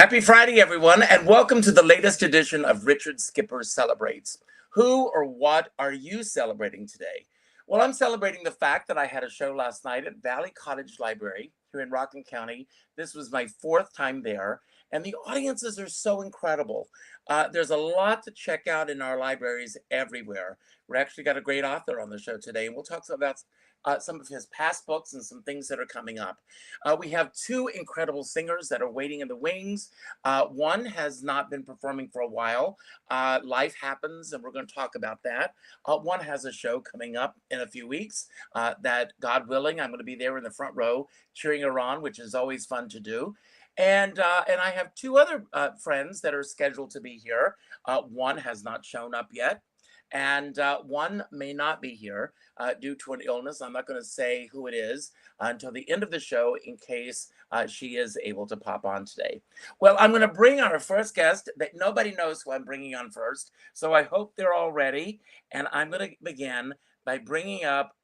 Happy Friday, everyone, and welcome to the latest edition of Richard Skipper Celebrates. Who or what are you celebrating today? Well, I'm celebrating the fact that I had a show last night at Valley Cottage Library here in Rockland County. This was my fourth time there, and the audiences are so incredible. There's a lot to check out in our libraries everywhere. We actually got a great author on the show today, and we'll talk about some of his past books and some things that are coming up. We have two incredible singers that are waiting in the wings. One has not been performing for a while. Life happens, and we're going to talk about that. One has a show coming up in a few weeks that, God willing, I'm going to be there in the front row cheering her on, which is always fun to do. And I have two other friends that are scheduled to be here. One has not shown up yet, and one may not be here due to an illness. I'm not going to say who it is until the end of the show in case she is able to pop on today. Well, I'm going to bring our first guest that nobody knows who I'm bringing on first, so I hope they're all ready. And I'm going to begin by bringing up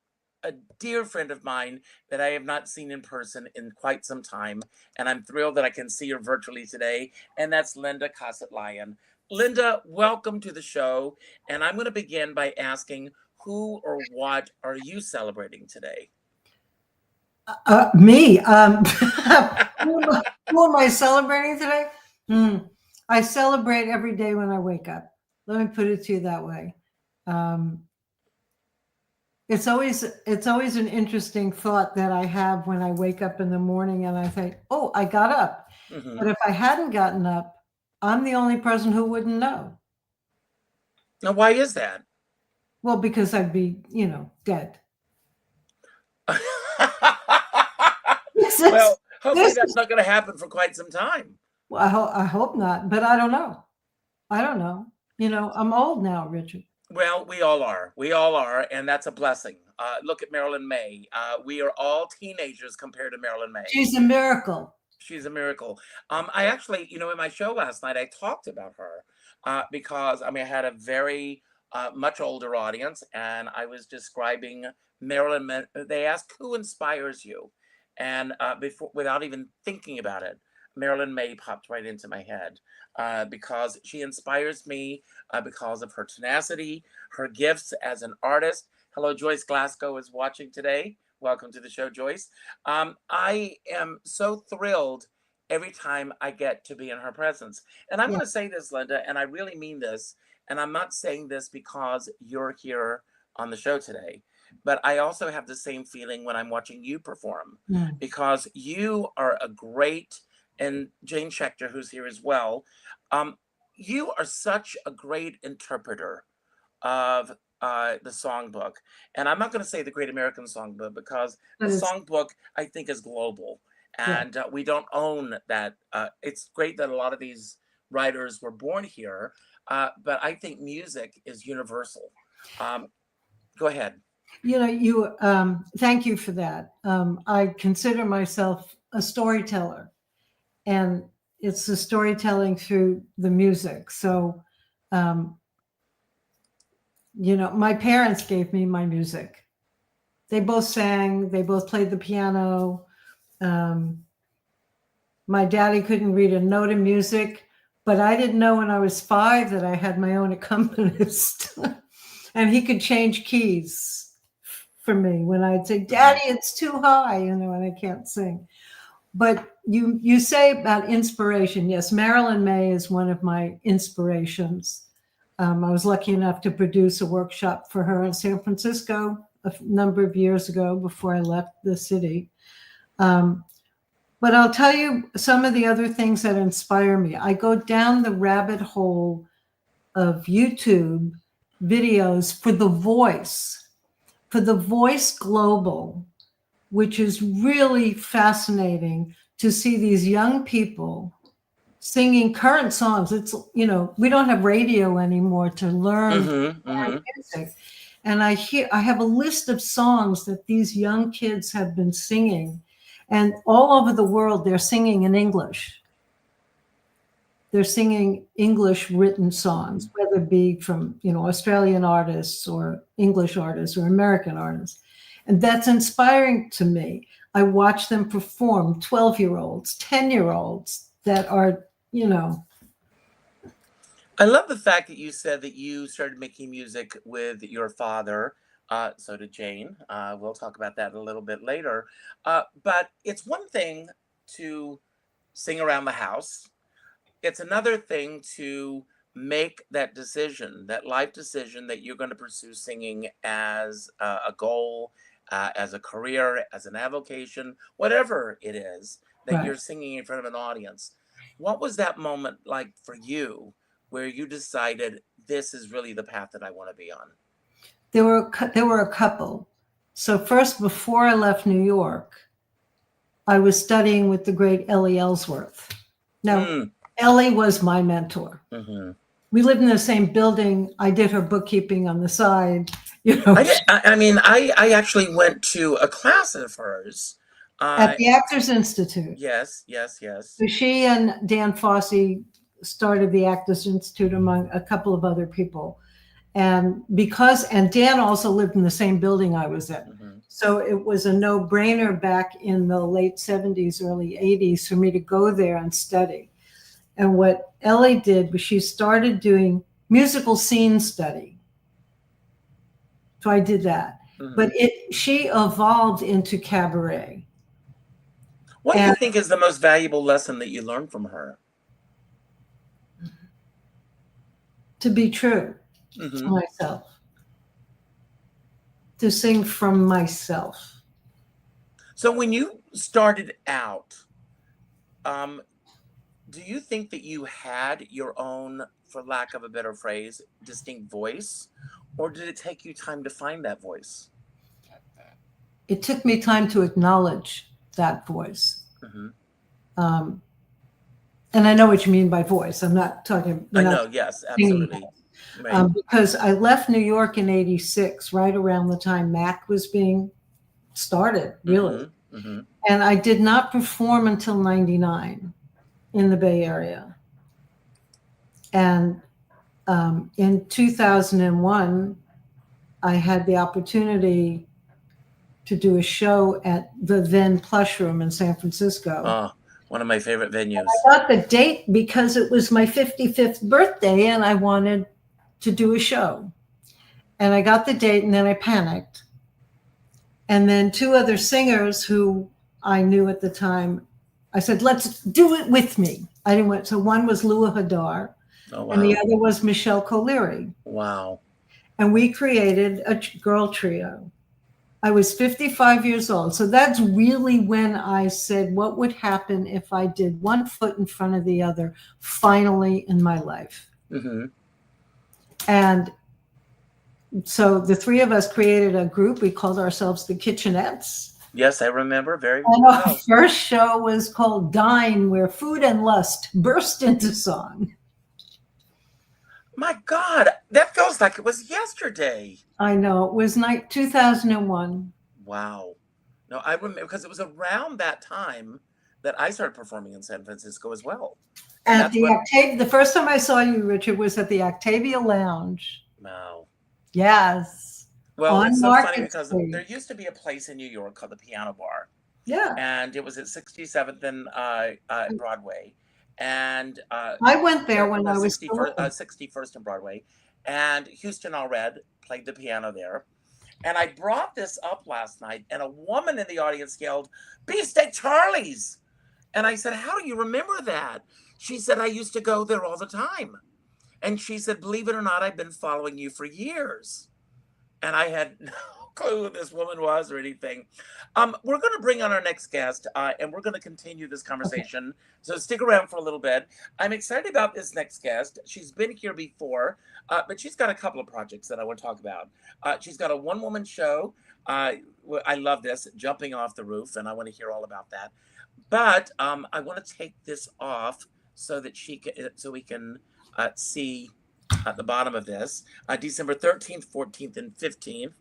a dear friend of mine that I have not seen in person in quite some time, and I'm thrilled that I can see her virtually today, and that's Linda Cossett-Lyon. Linda, welcome to the show, and I'm going to begin by asking, who or what are you celebrating today? Me. Who am I celebrating today? I celebrate every day when I wake up. Let me put it to you that way. It's always an interesting thought that I have when I wake up in the morning and I think, oh, I got up. Mm-hmm. But if I hadn't gotten up, I'm the only person who wouldn't know. Now, why is that? Well, because I'd be, dead. Well, hopefully that's not going to happen for quite some time. Well, I hope not, but I don't know. I'm old now, Richard. Well, we all are. We all are, and that's a blessing. Look at Marilyn May. We are all teenagers compared to Marilyn May. She's a miracle. She's a miracle. I actually, in my show last night, I talked about her because, I had a very much older audience, and I was describing Marilyn May. They asked, who inspires you? And without even thinking about it, Marilyn May popped right into my head because she inspires me because of her tenacity, her gifts as an artist. Hello, Joyce Glasgow is watching today. Welcome to the show, Joyce. I am so thrilled every time I get to be in her presence. And I'm going to say this, Linda, and I really mean this. And I'm not saying this because you're here on the show today, but I also have the same feeling when I'm watching you perform because you are a great, and Jane Schechter, who's here as well, you are such a great interpreter of the songbook. And I'm not going to say the Great American Songbook because the songbook, I think, is global. And we don't own that. It's great that a lot of these writers were born here, but I think music is universal. Go ahead. Thank you for that. I consider myself a storyteller, and it's the storytelling through the music. So, my parents gave me my music. They both sang, they both played the piano. My daddy couldn't read a note of music, but I didn't know when I was 5 that I had my own accompanist. And he could change keys for me when I'd say, Daddy, it's too high, and I can't sing. But you say about inspiration. Yes, Marilyn May is one of my inspirations. I was lucky enough to produce a workshop for her in San Francisco a number of years ago before I left the city. But I'll tell you some of the other things that inspire me. I go down the rabbit hole of YouTube videos for The Voice Global, which is really fascinating to see these young people singing current songs. It's, we don't have radio anymore to learn music. And I have a list of songs that these young kids have been singing, and all over the world, they're singing in English. They're singing English written songs, whether it be from, Australian artists or English artists or American artists. And that's inspiring to me. I watch them perform, 12-year-olds, 10-year-olds that are, you know. I love the fact that you said that you started making music with your father. So did Jane. We'll talk about that a little bit later. But it's one thing to sing around the house. It's another thing to make that decision, that life decision that you're going to pursue singing as a goal, as a career, as an avocation, whatever it is that Right. you're singing in front of an audience. What was that moment like for you where you decided this is really the path that I want to be on? There were a couple. So first, before I left New York, I was studying with the great Ellie Ellsworth. Now, Mm, Ellie was my mentor. hmm We lived in the same building. I did her bookkeeping on the side. You know, I actually went to a class of hers. at Uh, the Actors Institute. yes, yes, yes. So she and Dan Fosse started the Actors Institute among a couple of other people. And Dan also lived in the same building I was in. hmm So it was a no-brainer back in the late 70s, early 80s for me to go there and study. And what Ellie did was she started doing musical scene study. So I did that. hmm But she evolved into cabaret. What do you And think is the most valuable lesson that you learned from her? to be true to hmm myself, to sing from myself. So when you started out, um, do you think that you had your own, for lack of a better phrase, distinct voice, or did it take you time to find that voice? It took me time to acknowledge that voice. hmm Um, and I know what you mean by voice. I'm not talking, we're I not know, yes, singing, absolutely. Right. because I left New York in '86, right around the time Mac was being started, really. hmm hmm And I did not perform until '99 in the Bay Area. And in 2001, I had the opportunity to do a show at the then Plush Room in San Francisco. Oh, one of my favorite venues. I got the date because it was my 55th birthday and I wanted to do a show. And I got the date and then I panicked. And then two other singers who I knew at the time, I said, let's do it with me. I didn't want, so one was Lua Hadar Oh, and the wow. other was Michelle Colery. Wow. And we created a girl trio. I was 55 years old. So that's really when I said, what would happen if I did one foot in front of the other finally in my life? hmm And so the three of us created a group. We called ourselves the Kitchenettes. Yes, I remember very And our well. first show was called Dine, where food and lust burst into song. My God, that feels like it was yesterday. I know. It was 2001. Wow. No, I remember because it was around that time that I started performing in San Francisco as well. And At that's the when, Octavia, the first time I saw you, Richard, was at the Octavia Lounge. wow. Yes. Well, it's On so funny Market because there Street. used to be a place in New York called the Piano Bar, Yeah. and it was at 67th and Broadway, and I went there the, when the I was 61st, still. 61st and Broadway, and Houston Allred played the piano there. And I brought this up last night, and a woman in the audience yelled, Beefsteak Charlie's. And I said, how do you remember that? She said, I used to go there all the time. And she said, believe it or not, I've been following you for years. And I had no clue who this woman was or anything. We're going to bring on our next guest, and we're going to continue this conversation. So stick around for a little bit. I'm excited about this next guest. She's been here before, but she's got a couple of projects that I want to talk about. She's got a one-woman show. I love this, jumping off the roof, and I want to hear all about that. But I want to take this off so that so we can see at the bottom of this, December 13th, 14th, and 15th.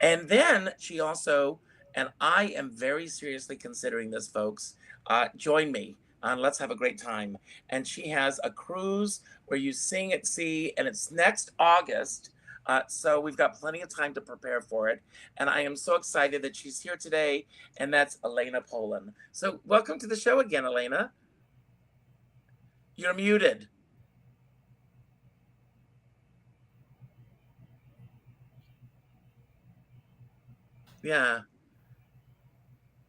And then she also, and I am very seriously considering this, folks, join me. Let's have a great time. And she has a cruise where you sing at sea, and it's next August. So we've got plenty of time to prepare for it. And I am so excited that she's here today, and that's Elena Poland. So welcome to the show again, Elena. You're muted. Yeah.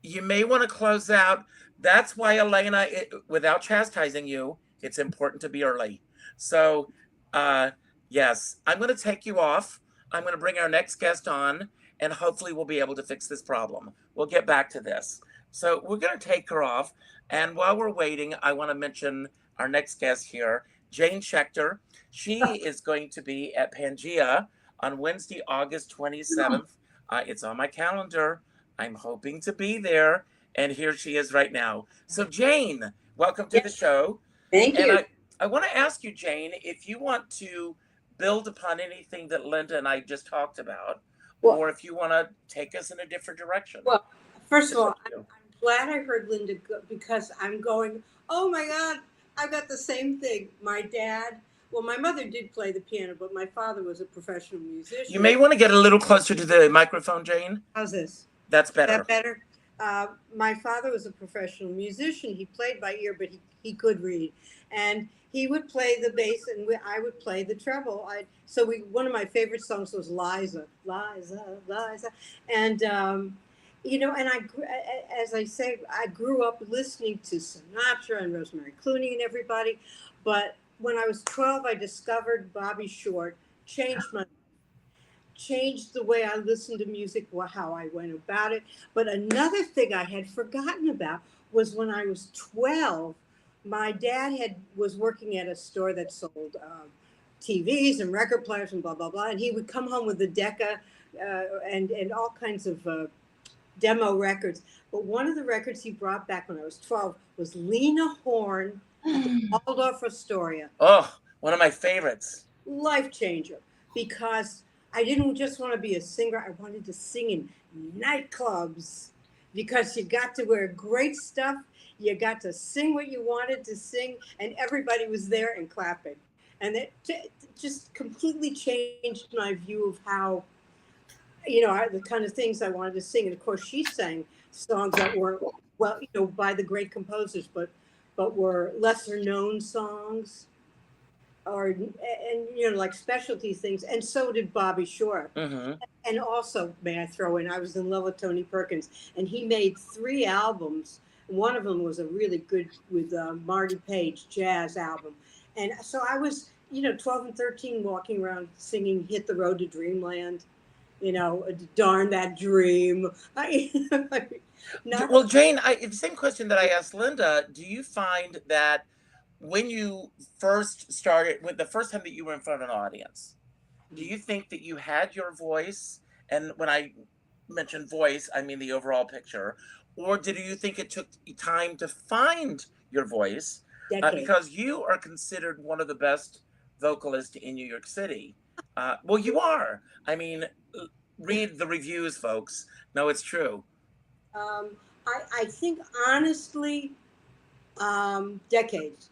You may want to close out. That's why, Elena, without chastising you, it's important to be early. So, uh, yes, I'm going to take you off. I'm going to bring our next guest on, and hopefully we'll be able to fix this problem. We'll get back to this. So we're going to take her off. And while we're waiting, I want to mention our next guest here, Jane Schechter. She is going to be at Pangea on Wednesday, August 27th. It's on my calendar. I'm hoping to be there. And here she is right now. So, Jane, welcome to the Yes, show. thank And you. I want to ask you, Jane, if you want to build upon anything that Linda and I just talked about, Well, or if you want to take us in a different direction. well, first of It's all, up to you. I'm glad I heard Linda go because I'm going, oh my God, I've got the same thing. My dad, well, my mother did play the piano, but my father was a professional You musician. may want to get a little closer to the microphone, Jane. How's this? That's Is better. that better? My father was a professional musician. He played by ear, but he could read. And he would play the bass and I would play the treble. One of my favorite songs was Liza, Liza, Liza. And, and as I say, I grew up listening to Sinatra and Rosemary Clooney and everybody. But when I was 12, I discovered Bobby Short, changed the way I listened to music, how I went about it. But another thing I had forgotten about was when I was 12, my dad was working at a store that sold TVs and record players and blah blah blah, and he would come home with the Decca and all kinds of demo records. But one of the records he brought back when I was 12 was Lena Horne at the Waldorf Astoria. Oh, one of my favorites. Life changer, because I didn't just want to be a singer, I wanted to sing in nightclubs because you got to wear great stuff, you got to sing what you wanted to sing, and everybody was there and clapping. And it just completely changed my view of how, the kind of things I wanted to sing. And of course, she sang songs that were, well, by the great composers, but were lesser known songs or and like specialty things, and so did Bobby Shore. Mm-hmm. And also, may I throw in, I was in love with Tony Perkins, and he made 3 albums. One of them was a really good with Marty Page jazz album, and so I was 12 and 13 walking around singing "Hit the Road to Dreamland," darn that dream. Not Well, Jane, the same question that I asked Linda. Do you find that when you first started, when the first time that you were in front of an audience, do you think that you had your voice? And when I mention voice, I mean the overall picture. Or did you think it took time to find your voice? decade. Because you are considered one of the best vocalists in New York City. Well, you are. I mean, read the reviews, folks. No, it's true. Um, I think honestly, decades.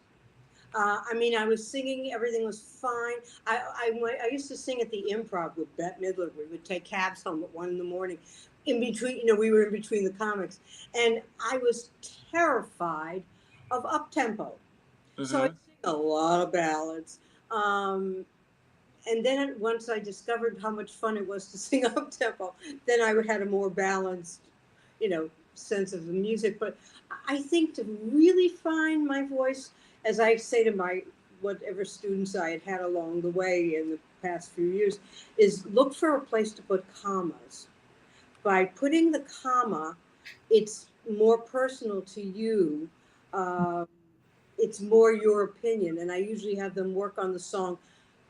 I mean, I was singing, everything was fine. I used to sing at the Improv with Bette Midler. We would take cabs home at 1 in the morning. In between, we were in between the comics, and I was terrified of up tempo. So I Mm-hmm. sing a lot of ballads. And then once I discovered how much fun it was to sing up tempo, then I had a more balanced, sense of the music. But I think to really find my voice, as I say to my whatever students I had along the way in the past few years, is look for a place to put commas. By putting the comma, it's more personal to you. Um, it's more your opinion. And I usually have them work on the song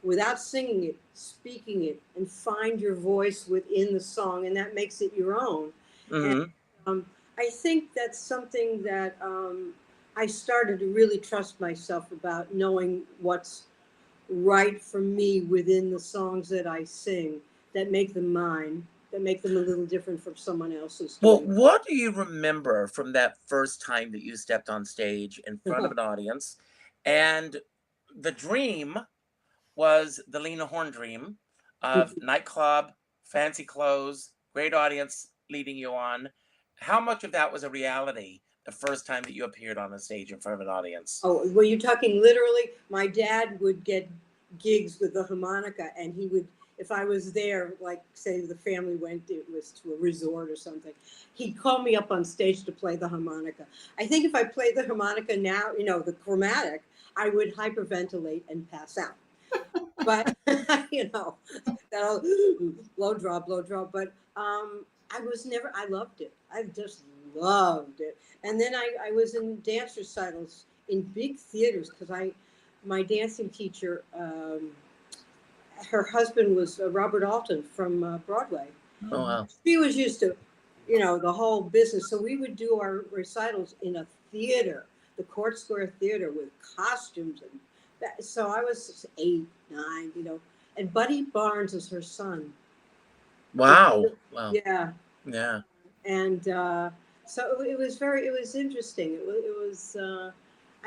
without singing it, speaking it, and find your voice within the song, and that makes it your own. And Mm-hmm. um, I think that's something that I started to really trust myself about, knowing what's right for me within the songs that I sing that make them mine, that make them a little different from someone else's Well, doing. what do you remember from that first time that you stepped on stage in front of an audience? And the dream was the Lena Horne dream of nightclub, fancy clothes, great audience leading you on. How much of that was a reality the first time that you appeared on a stage in front of an audience? Oh, were you talking literally? My dad would get gigs with the harmonica, and he would, if I was there, like say the family went, it was to a resort or something, he'd call me up on stage to play the harmonica. I think if I played the harmonica now, the chromatic, I would hyperventilate and pass out. But that'll blow draw, blow draw. But I loved it. I just loved it. And then I was in dance recitals in big theaters because my dancing teacher, her husband was Robert Alton from Broadway. Oh, wow. She was used to, the whole business. So we would do our recitals in a theater, the Court Square Theater, with costumes and that. So I was 8, 9, and Buddy Barnes is her son. Wow. Wow. Yeah. Yeah. And so it was interesting. It was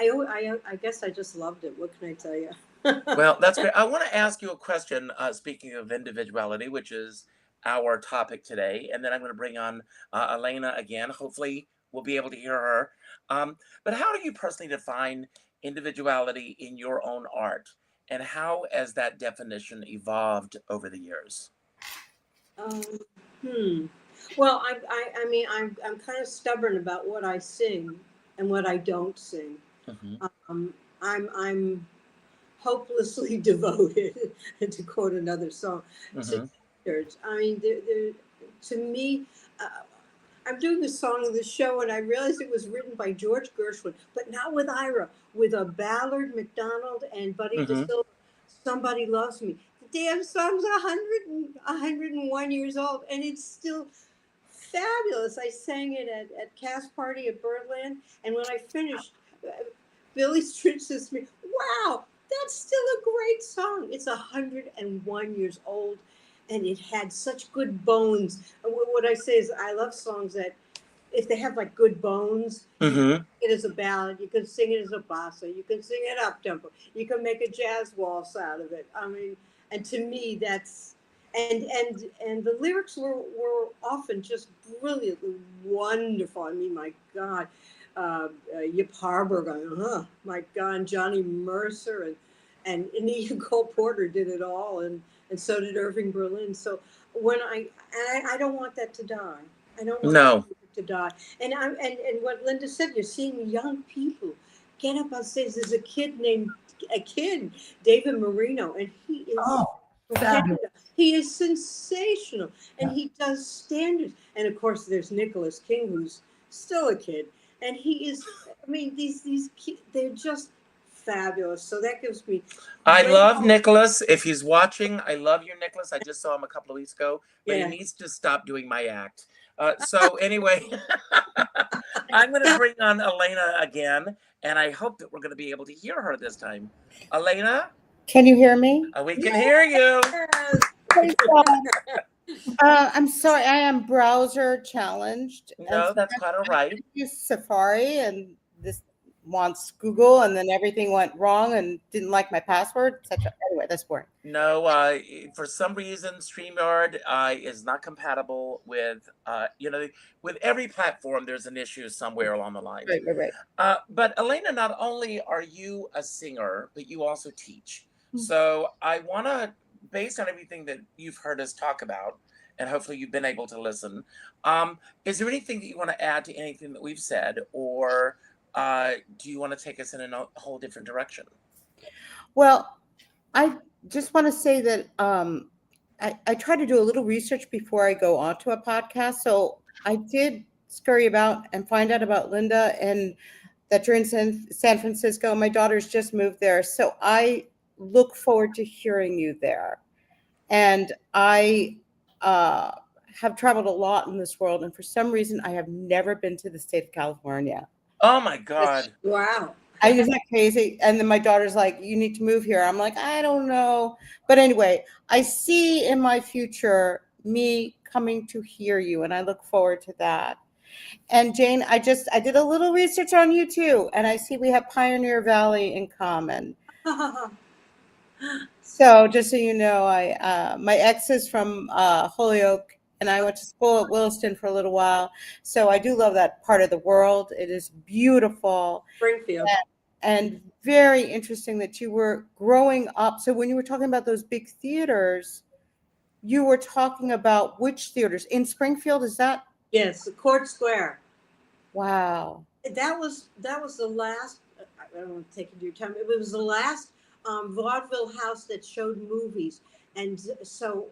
I guess I just loved it. What can I tell you? Well, that's great. I want to ask you a question, speaking of individuality, which is our topic today. And then I'm going to bring on Elena again. Hopefully, we'll be able to hear her. But how do you personally define individuality in your own art? And how has that definition evolved over the years? Well, I mean, I'm kind of stubborn about what I sing and what I don't sing. Mm-hmm. I'm hopelessly devoted, to quote another song, Mm-hmm. to church. I mean, to me, I'm doing a song in the show, and I realized it was written by George Gershwin, but not with Ira, with a Ballard, McDonald, and Buddy Mm-hmm. DeSilva. Somebody Loves Me. The damn song's 101 years old, and it's still fabulous. I sang it at Cast Party at Birdland, and when I finished, Billy Stritch says to me, "Wow, that's still a great song. It's 101 years old, and it had such good bones." And what I say is, I love songs that, if they have like good bones, you can Mm-hmm. sing it as a ballad, you can sing it as a bossa, you can sing it up tempo, you can make a jazz waltz out of it. I mean, and to me, that's and the lyrics were often just brilliantly wonderful. I mean, my God, Yip Harburg, my God, and Johnny Mercer and Anita Cole Porter did it all, and so did Irving Berlin. So when I don't want that to die. I don't want No. to die. And what Linda said, you're seeing young people get up on stage. There's a kid, David Marino, and he is from fabulous. Canada. He is sensational, and he does standards. And of course, there's Nicholas King, who's still a kid, and he is. I mean, these kids, they're just fabulous. So that gives me. I love Nicholas. If he's watching, I love you, Nicholas. I just saw him a couple of weeks ago, but he needs to stop doing my act. So anyway, I'm going to bring on Elena again, and I hope that we're going to be able to hear her this time. Elena? Can you hear me? We can hear you. Praise God. I'm sorry, I am browser challenged. No, that's quite all right. I use Safari, and this wants Google, and then everything went wrong and didn't like my password, etc. Anyway, that's boring. No, for some reason, StreamYard is not compatible with, with every platform. There's an issue somewhere along the line. Right. But Elena, not only are you a singer, but you also teach. Mm-hmm. So I want to, based on everything that you've heard us talk about, and hopefully you've been able to listen, is there anything that you want to add to anything that we've said, or do you want to take us in a whole different direction? Well, I just want to say that I try to do a little research before I go onto a podcast. So I did scurry about and find out about Linda, and that you're in San Francisco. My daughter's just moved there. So I look forward to hearing you there. And I have traveled a lot in this world, and for some reason, I have never been to the state of California. Oh my God. Wow. Isn't that crazy? And then my daughter's like, you need to move here. I'm like, I don't know. But anyway, I see in my future me coming to hear you, and I look forward to that. And Jane, I did a little research on you too, and I see we have Pioneer Valley in common. So just so you know, my ex is from Holyoke, and I went to school at Williston for a little while. So I do love that part of the world. It is beautiful Springfield. and very interesting that you were growing up. So when you were talking about those big theaters, you were talking about which theaters in Springfield? Is that? Yes, the Court Square. Wow. That was the last. I don't want to take into your time. It was the last vaudeville house that showed movies, and so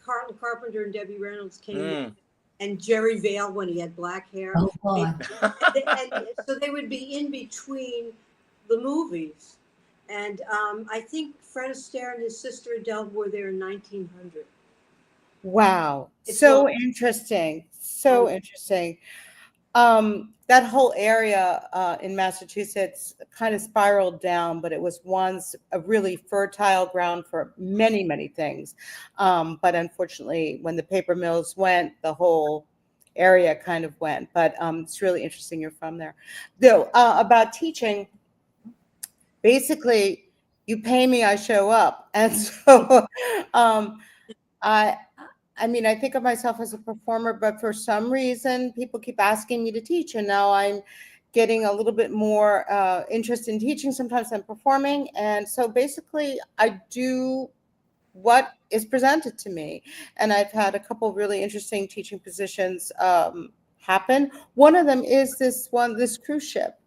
Carlton Carpenter and Debbie Reynolds came in, and Jerry Vale when he had black hair. Oh, boy. And so they would be in between the movies, and I think Fred Astaire and his sister Adele were there in 1900. Wow. It's So long. interesting. So interesting. That whole area in Massachusetts kind of spiraled down, but it was once a really fertile ground for many, many things. But unfortunately, when the paper mills went, the whole area kind of went. But it's really interesting you're from there. Though, about teaching, basically, you pay me, I show up. And so I, I mean, I think of myself as a performer, but for some reason, people keep asking me to teach, and now I'm getting a little bit more interest in teaching sometimes than performing. And so basically, I do what is presented to me, and I've had a couple of really interesting teaching positions happen. One of them is this cruise ship.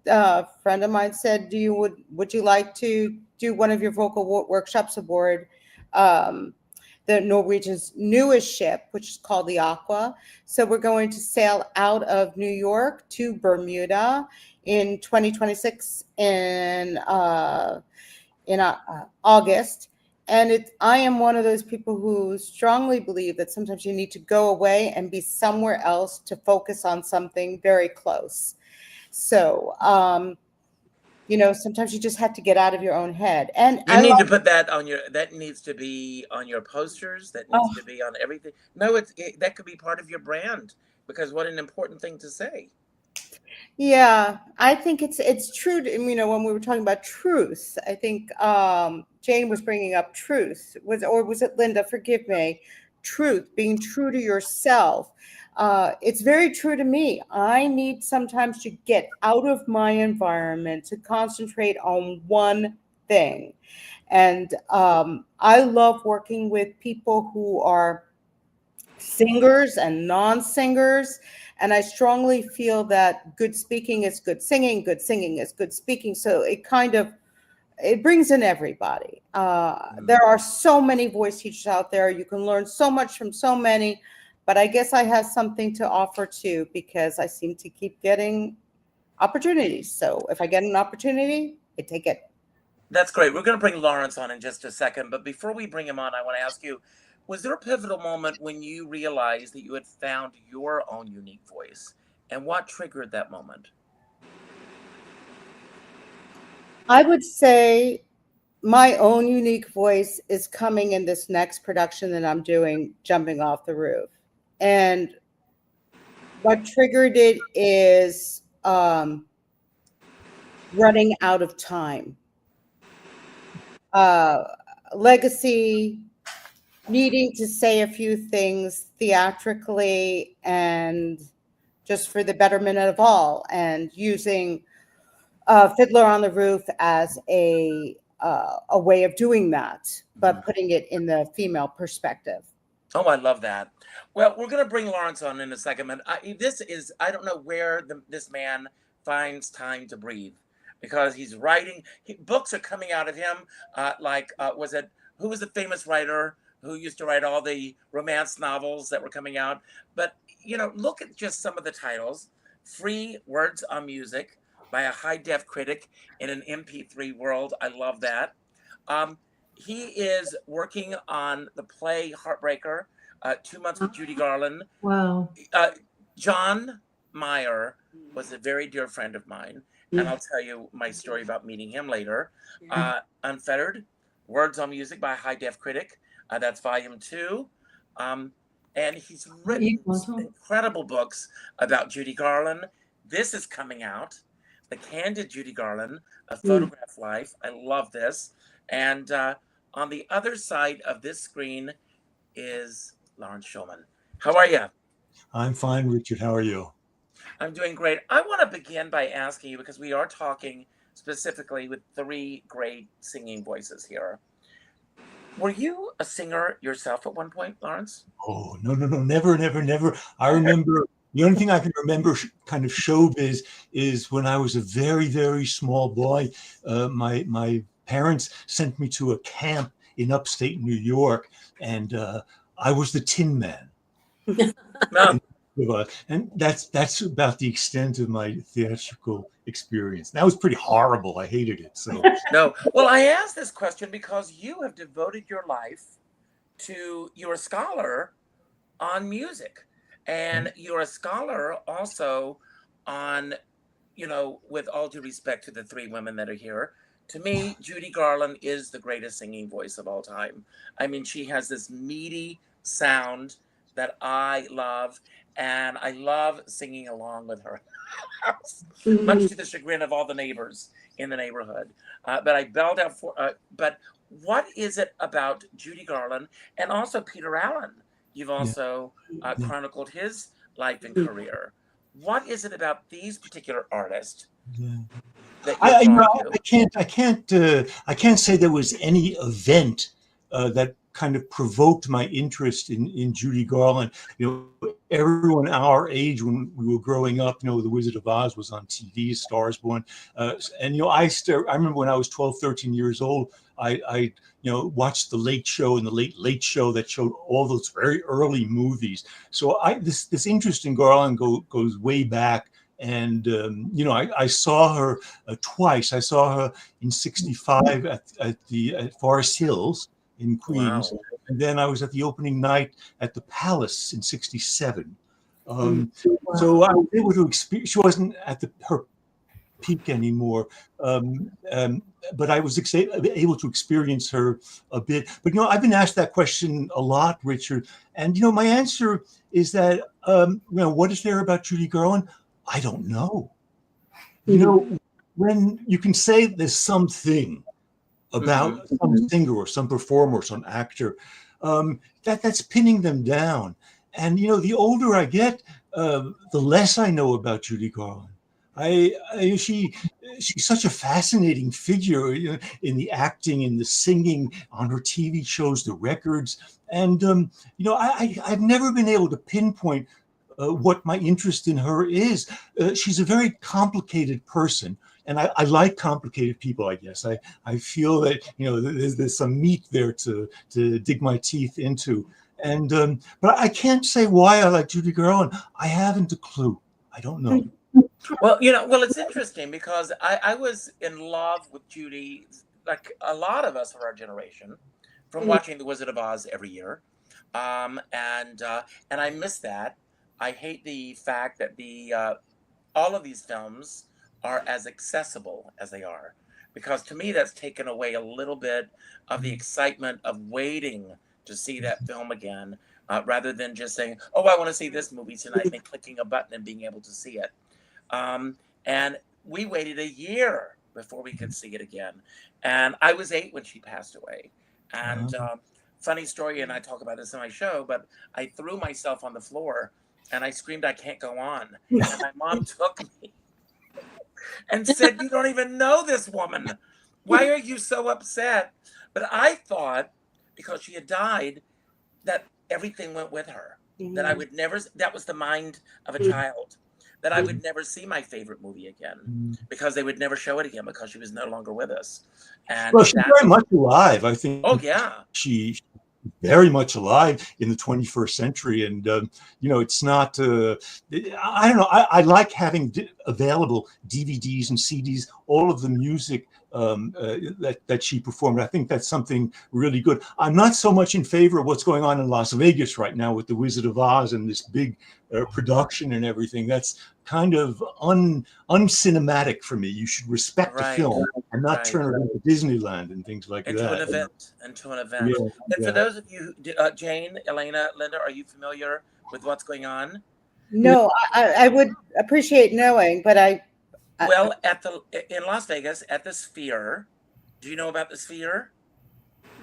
A friend of mine said, would you like to do one of your vocal workshops aboard the Norwegian's newest ship, which is called the Aqua? So we're going to sail out of New York to Bermuda in 2026 in August. And I am one of those people who strongly believe that sometimes you need to go away and be somewhere else to focus on something very close. So, sometimes you just have to get out of your own head. And You need to put that on that needs to be on your posters. That needs to be on everything. No, that could be part of your brand, because what an important thing to say. Yeah, I think it's true. When we were talking about truth, I think Jane was bringing up truth. Was it Linda? Forgive me. Truth, being true to yourself. It's very true to me. I need sometimes to get out of my environment to concentrate on one thing. And I love working with people who are singers and non-singers, and I strongly feel that good speaking is good singing is good speaking. So it brings in everybody. There are so many voice teachers out there. You can learn so much from so many, but I guess I have something to offer too, because I seem to keep getting opportunities. So if I get an opportunity, I take it. That's great. We're going to bring Lawrence on in just a second, but before we bring him on, I want to ask you, was there a pivotal moment when you realized that you had found your own unique voice, and what triggered that moment? I would say my own unique voice is coming in this next production that I'm doing, Jumping Off the Roof. And what triggered it is running out of time. Legacy, needing to say a few things theatrically and just for the betterment of all, and using Fiddler on the Roof as a way of doing that, but putting it in the female perspective. Oh, I love that. Well, we're going to bring Lawrence on in a second, but I don't know where this man finds time to breathe, because he's writing, books are coming out of him. Who was the famous writer who used to write all the romance novels that were coming out? But, look at just some of the titles. Free Words on Music by a high-def critic in an MP3 world. I love that. He is working on the play Heartbreaker, 2 months with Judy Garland. Wow. John Mayer was a very dear friend of mine, and I'll tell you my story about meeting him later. Unfettered, Words on Music by a High Def Critic. That's volume 2. And he's written incredible books about Judy Garland. This is coming out, The Candid Judy Garland, A Photograph Life. I love this. And on the other side of this screen is Lawrence Shulman. How are you? I'm fine, Richard. How are you? I'm doing great. I want to begin by asking you, because we are talking specifically with three great singing voices here. Were you a singer yourself at one point, Lawrence? Oh, no, never, never, never. I remember the only thing I can remember kind of showbiz is when I was a very, very small boy. My parents sent me to a camp in upstate New York, and I was the Tin Man. No. And that's about the extent of my theatrical experience. That was pretty horrible. I hated it. So No. Well, I asked this question because you have devoted your life to, you're a scholar on music, and you're a scholar also on, with all due respect to the three women that are here, to me, Judy Garland is the greatest singing voice of all time. I mean, she has this meaty sound that I love, and I love singing along with her, much to the chagrin of all the neighbors in the neighborhood. But I belled out for, but what is it about Judy Garland and also Peter Allen? You've also chronicled his life and career. What is it about these particular artists that you're drawn to? I can't say there was any event that kind of provoked my interest in Judy Garland. Everyone our age when we were growing up, The Wizard of Oz was on TV, Stars Born, and I remember when I was 12, 13 years old, I watched the Late Show and the Late Show that showed all those very early movies. So this interest in Garland goes way back. And I saw her twice. I saw her in '65 at Forest Hills in Queens, Wow. and then I was at the opening night at the Palace in '67. Wow. So I was able to experience. She wasn't at her peak anymore, but I was able to experience her a bit. But I've been asked that question a lot, Richard, and my answer is that what is there about Judy Garland? I don't know. When you can say there's something about some singer or some performer or some actor, that's pinning them down. And the older I get, the less I know about Judy Garland. She's such a fascinating figure in the acting, in the singing, on her TV shows, the records, and I've never been able to pinpoint what my interest in her is. She's a very complicated person, and I like complicated people. I guess I feel that there's some meat there to dig my teeth into, and but I can't say why I like Judy Garland. I haven't a clue. I don't know. Well, it's interesting because I was in love with Judy, like a lot of us of our generation, from watching The Wizard of Oz every year, and I miss that. I hate the fact that all of these films are as accessible as they are, because to me that's taken away a little bit of the excitement of waiting to see that film again, rather than just saying, "Oh, I want to see this movie tonight," and clicking a button and being able to see it. And we waited a year before we could see it again. And I was 8 when she passed away. And funny story, and I talk about this in my show, but I threw myself on the floor and I screamed, "I can't go on." And my mom took me and said, "You don't even know this woman. Why are you so upset?" But I thought, because she had died, that everything went with her. That I would never, that was the mind of a child, that I would never see my favorite movie again, because they would never show it again because she was no longer with us. And well, she's very much alive. I think. Oh yeah, she's very much alive in the 21st century, and it's not. I don't know. I like having available DVDs and CDs, all of the music that she performed. I think that's something really good. I'm not so much in favor of what's going on in Las Vegas right now with The Wizard of Oz and this big production and everything. That's kind of uncinematic for me. You should respect the film and not turn it into Disneyland and things like that. Into an event. Yeah, and for those of you, Jane, Elena, Linda, are you familiar with what's going on? No, I would appreciate knowing, but well, in Las Vegas at the Sphere. Do you know about the Sphere?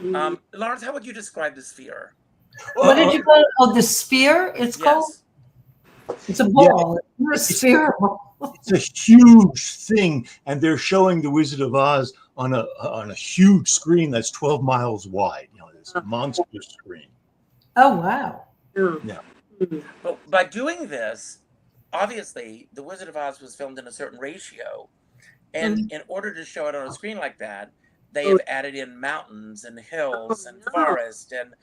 Lawrence, how would you describe the Sphere? What did you call it? Oh, the sphere, it's called? Yes. It's a Yeah, ball. It's not a it's sphere. it's a huge thing, and they're showing the Wizard of Oz on a huge screen that's 12 miles wide. You know, this monster screen. Oh, wow. Yeah, But by doing this, obviously, The Wizard of Oz was filmed in a certain ratio. And Mhm. in order to show it on a screen like that, they Oh, have added in mountains and hills and no. forest. And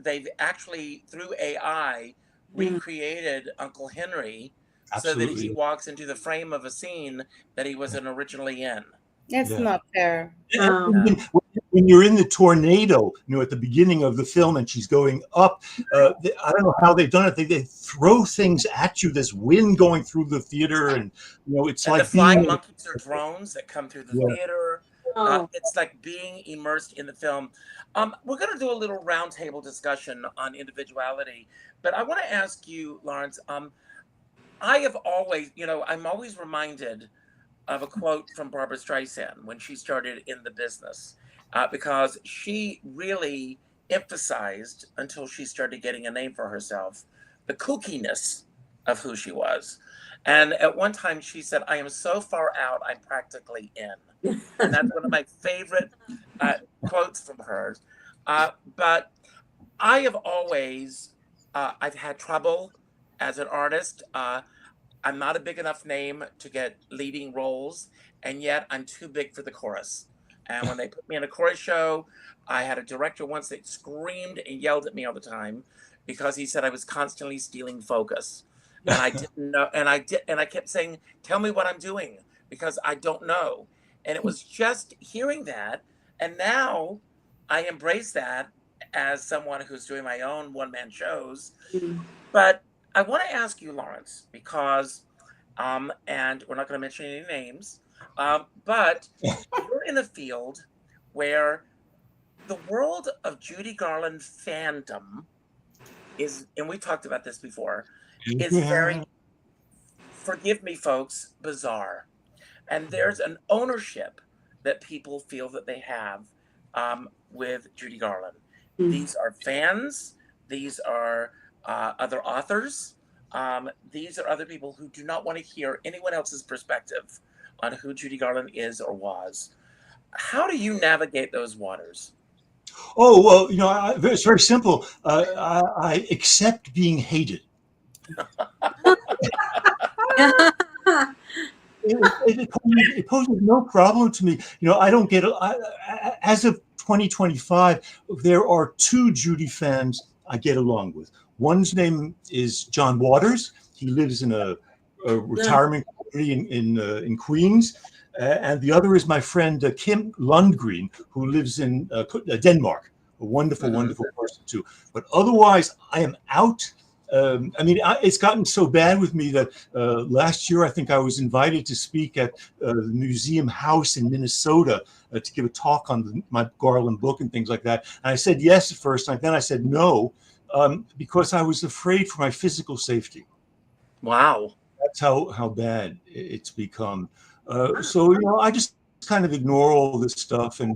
they've actually, through AI, Mm. recreated Uncle Henry so that he absolutely. walks into the frame of a scene that he wasn't originally in. It's Yeah. not fair. And No. No. when you're in the tornado, you know, at the beginning of the film, and she's going up, I don't know how they've done it. They throw things at you. There's wind going through the theater, and you know, it's And the like being flying in. monkeys are drones that come through the Yeah. theater. Oh. It's like being immersed in the film. We're going to do a little roundtable discussion on individuality, but I want to ask you, Lawrence. I have always, I'm always reminded of a quote from Barbara Streisand when she started in the business, because she really emphasized, until she started getting a name for herself, the kookiness of who she was. And at one time she said, I am so far out, I'm practically in. And that's one of my favorite quotes from her. But I have always, I've had trouble as an artist. I'm not a big enough name to get leading roles, and yet I'm too big for the chorus. And when they put me in a chorus show, I had a director once that screamed and yelled at me all the time because he said I was constantly stealing focus. And I didn't know, and I kept saying, tell me what I'm doing, because I don't know. And it was just hearing that, and now I embrace that as someone who's doing my own one-man shows. Mm. But I want to ask you, Lawrence, because, and we're not going to mention any names, but you're in a field where the world of Judy Garland fandom is, and we talked about this before, is very, Yeah. forgive me, folks, bizarre. And there's an ownership that people feel that they have, with Judy Garland. Mm. These are fans, these are other authors, these are other people who do not want to hear anyone else's perspective on who Judy Garland is or was. How do you navigate those waters? Oh well, you know, it's very simple. I accept being hated. It poses no problem to me. You know, I don't get. As of 2025, there are two Judy fans I get along with. One's name is John Waters. He lives in a retirement community in Queens. And the other is my friend Kim Lundgren, who lives in Denmark. A wonderful, Mhm. wonderful person too. But otherwise, I am out. I mean, it's gotten so bad with me that last year I think I was invited to speak at the Museum House in Minnesota to give a talk on my Garland book and things like that. And I said yes at first, and then I said no because I was afraid for my physical safety. Wow. That's how bad it's become. So you know, I just kind of ignore all this stuff, and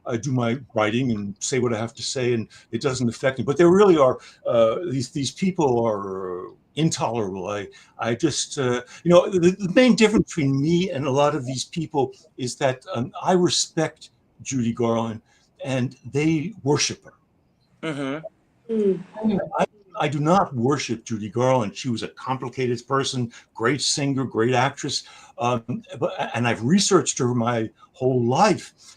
I do my writing and say what I have to say, and it doesn't affect me. But there really are these people are intolerable. I just you know, the main difference between me and a lot of these people is that I respect Judy Garland, and they worship her. Mm-hmm. Mm. I do not worship Judy Garland. She was a complicated person, great singer, great actress, and I've researched her my whole life.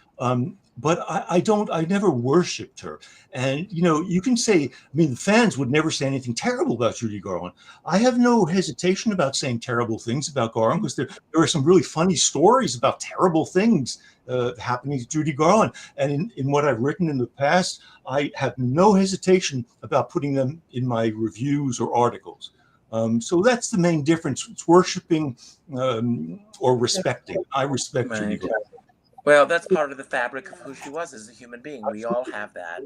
But I never worshipped her. And, you know, you can say, I mean, the fans would never say anything terrible about Judy Garland. I have no hesitation about saying terrible things about Garland because there are some really funny stories about terrible things happening to Judy Garland. And in what I've written in the past, I have no hesitation about putting them in my reviews or articles. So that's the main difference. It's worshiping or respecting. I respect Judy Right. Garland. Well, that's part of the fabric of who she was as a human being. We all have that.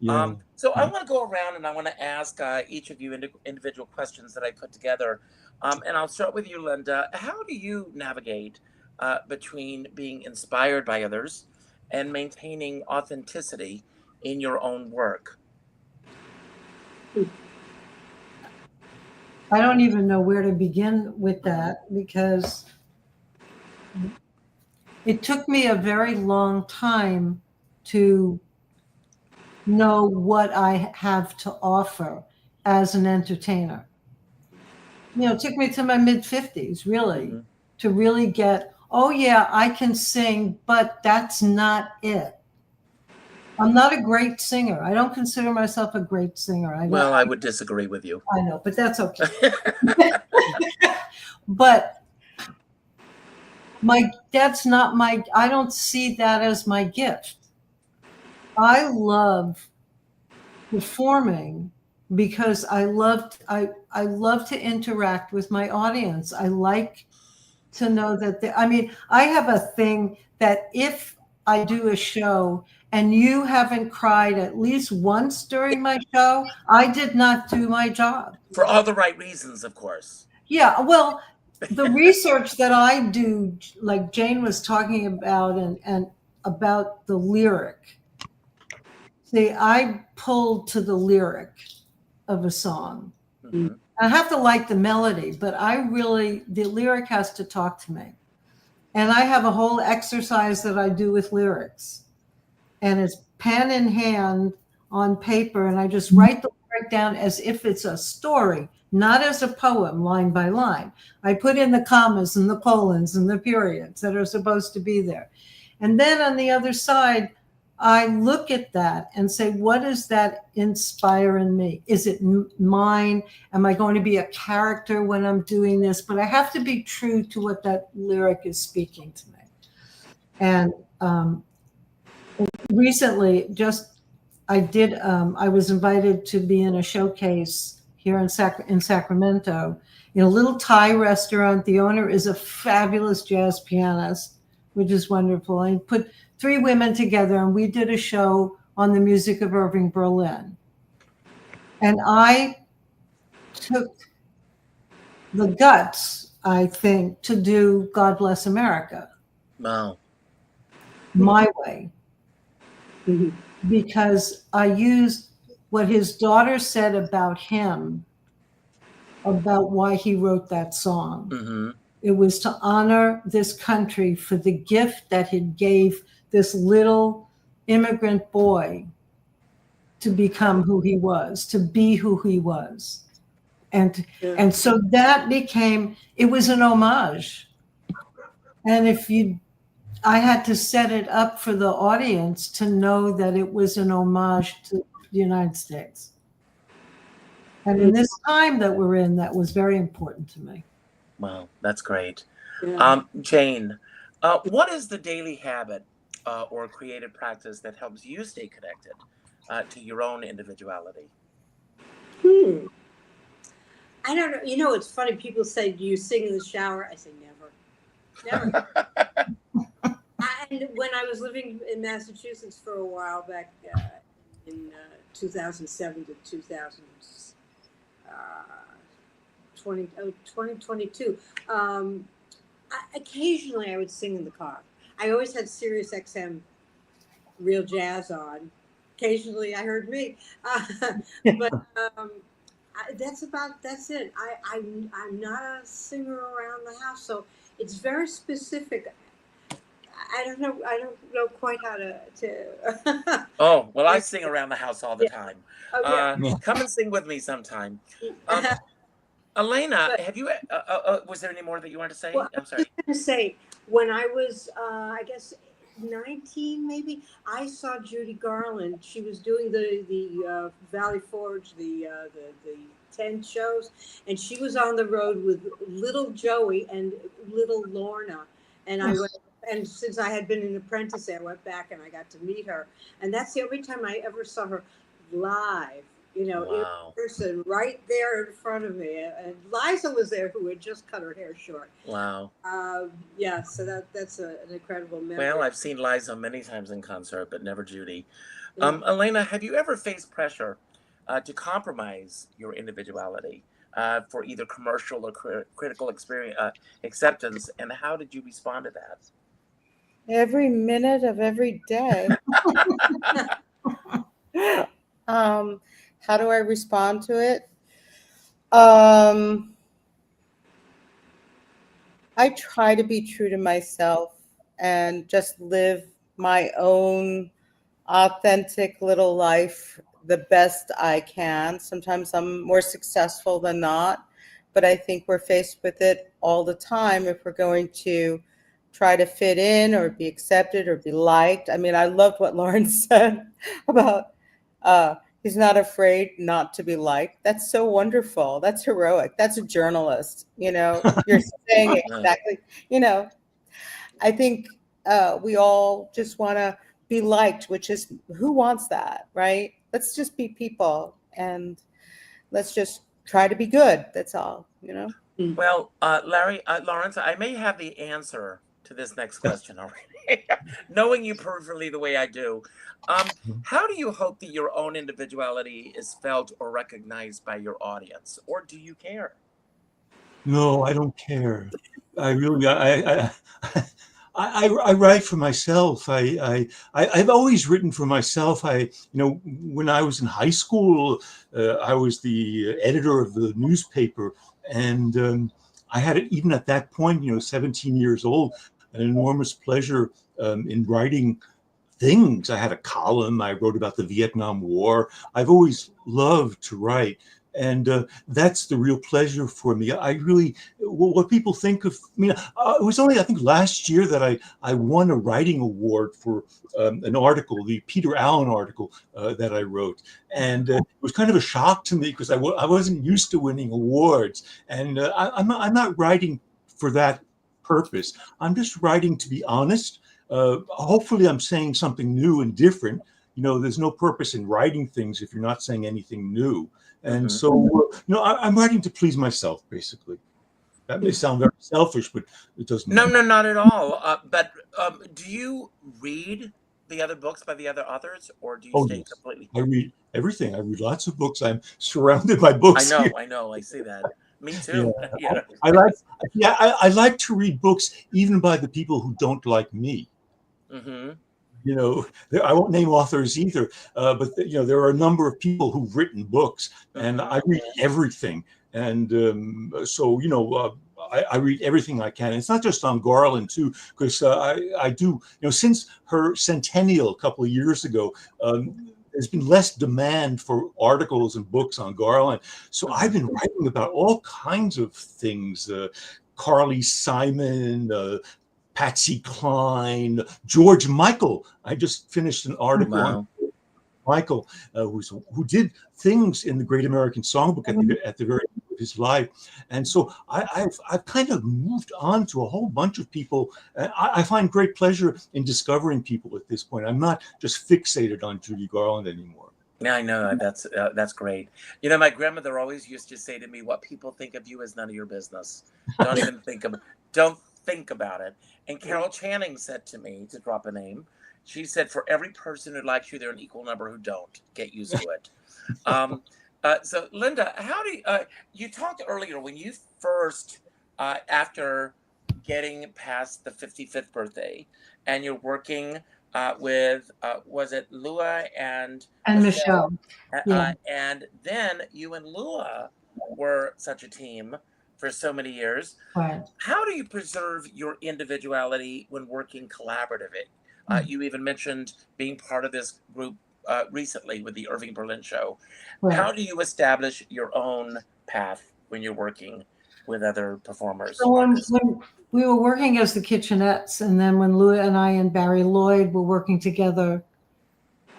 Yeah. So I want to go around and I want to ask each of you individual questions that I put together. And I'll start with you, Linda. How do you navigate between being inspired by others and maintaining authenticity in your own work? I don't even know where to begin with that, because it took me a very long time to know what I have to offer as an entertainer. You know, it took me to my mid-50s, really, to really get, oh yeah, I can sing, but that's not it. I'm not a great singer. I don't consider myself a great singer. Well, I would disagree with you. I know, but that's okay. But that's not my, I don't see that as my gift. I love performing because I love to interact with my audience. I like to know that I mean, I have a thing that if I do a show and you haven't cried at least once during my show, I did not do my job. For all the right reasons, of course. Yeah, well, the research that I do, like Jane was talking about, and about the lyric. See, I pull to the lyric of a song. Mhm. I have to like the melody, but the lyric has to talk to me. And I have a whole exercise that I do with lyrics. And it's pen in hand on paper, and I just write the lyric down as if it's a story, not as a poem, line by line. I put in the commas and the colons and the periods that are supposed to be there. And then on the other side, I look at that and say, what does that inspire in me? Is it mine? Am I going to be a character when I'm doing this? But I have to be true to what that lyric is speaking to me. And recently, I was invited to be in a showcase here in Sacramento, in a little Thai restaurant. The owner is a fabulous jazz pianist, which is wonderful. I put 3 women together, and we did a show on the music of Irving Berlin. And I took the guts, I think, to do God Bless America. Wow. My way. Because I used what his daughter said about him, about why he wrote that song. Mm-hmm. It was to honor this country for the gift that it gave this little immigrant boy to become who he was, to be who he was. And so that became, it was an homage. And I had to set it up for the audience to know that it was an homage to the United States. And in this time that we're in, that was very important to me. Wow, that's great. Yeah. Jane, what is the daily habit or creative practice that helps you stay connected to your own individuality? I don't know. You know, it's funny. People say, "Do you sing in the shower?" I say, "Never, never." And when I was living in Massachusetts for a while back in 2007 to 2022, occasionally I would sing in the car. I always had Sirius XM Real Jazz on. Occasionally I heard me, but that's it. I'm not a singer around the house, so it's very specific. I don't know quite how to. Oh, well, I sing around the house all the time. Oh, yeah. Come and sing with me sometime. Elena, have you? Was there any more that you wanted to say? Well, I'm sorry. I was going to say, when I was, I guess, 19 maybe, I saw Judy Garland. She was doing the Valley Forge, the 10 shows, and she was on the road with little Joey and little Lorna. And I went, and since I had been an apprentice, I went back and I got to meet her. And that's the only time I ever saw her live. You know, Wow. in person, right there in front of me. And Liza was there, who had just cut her hair short. Wow. Yeah, so that's an incredible memory. Well, I've seen Liza many times in concert, but never Judy. Elena, have you ever faced pressure to compromise your individuality for either commercial or critical acceptance, and how did you respond to that? Every minute of every day. How do I respond to it? I try to be true to myself and just live my own authentic little life the best I can. Sometimes I'm more successful than not, but I think we're faced with it all the time if we're going to try to fit in or be accepted or be liked. I mean, I loved what Lauren said about he's not afraid not to be liked. That's so wonderful. That's heroic. That's a journalist. You're saying exactly, you know, I think we all just want to be liked, which is who wants that, right? Let's just be people and let's just try to be good. That's all. Well, Lawrence, I may have the answer to this next question already, knowing you perfectly the way I do. How do you hope that your own individuality is felt or recognized by your audience, or do you care? No, I don't care. I really, I write for myself. I've always written for myself. When I was in high school, I was the editor of the newspaper, and I had it even at that point, 17 years old, an enormous pleasure in writing things. I had a column. I wrote about the Vietnam War. I've always loved to write. And that's the real pleasure for me. I really, what people think of me, it was only, I think, last year that I won a writing award for an article, the Peter Allen article that I wrote. And it was kind of a shock to me because I wasn't used to winning awards. And I'm not writing for that purpose. I'm just writing to be honest. Hopefully I'm saying something new and different. There's no purpose in writing things if you're not saying anything new. And so, I'm writing to please myself, basically. That may sound very selfish, but it doesn't No, matter. not at all. But do you read the other books by the other authors, or do you Oh, stay yes. completely? I read everything. I read lots of books. I'm surrounded by books here. I know. I see that. Me Yeah. too. Yeah. I like to read books even by the people who don't like me. Mm-hmm. I won't name authors either, but there are a number of people who've written books, and Mm-hmm. I read everything. And so, I read everything I can. It's not just on Garland too, because I do, since her centennial a couple of years ago, there's been less demand for articles and books on Garland. So I've been writing about all kinds of things. Carly Simon, Patsy Cline, George Michael. I just finished an article on Wow. Michael, who did things in the Great American Songbook at the very end of his life. And so I've kind of moved on to a whole bunch of people. I find great pleasure in discovering people at this point. I'm not just fixated on Judy Garland anymore. Yeah, I know. That's great. My grandmother always used to say to me, "What people think of you is none of your business. Don't even don't think about it." And Carol Channing said to me, to drop a name, she said, "For every person who likes you, there are an equal number who don't. Get used to it." So, Linda, how do you talked earlier when you first, after getting past the 55th birthday, and you're working with, was it Lua and Michelle. Yeah. and then you and Lua were such a team for so many years. Right. How do you preserve your individuality when working collaboratively? You even mentioned being part of this group recently with the Irving Berlin show. Right. How do you establish your own path when you're working with other performers? So when we were working as the Kitchenettes, and then when Lua and I and Barry Lloyd were working together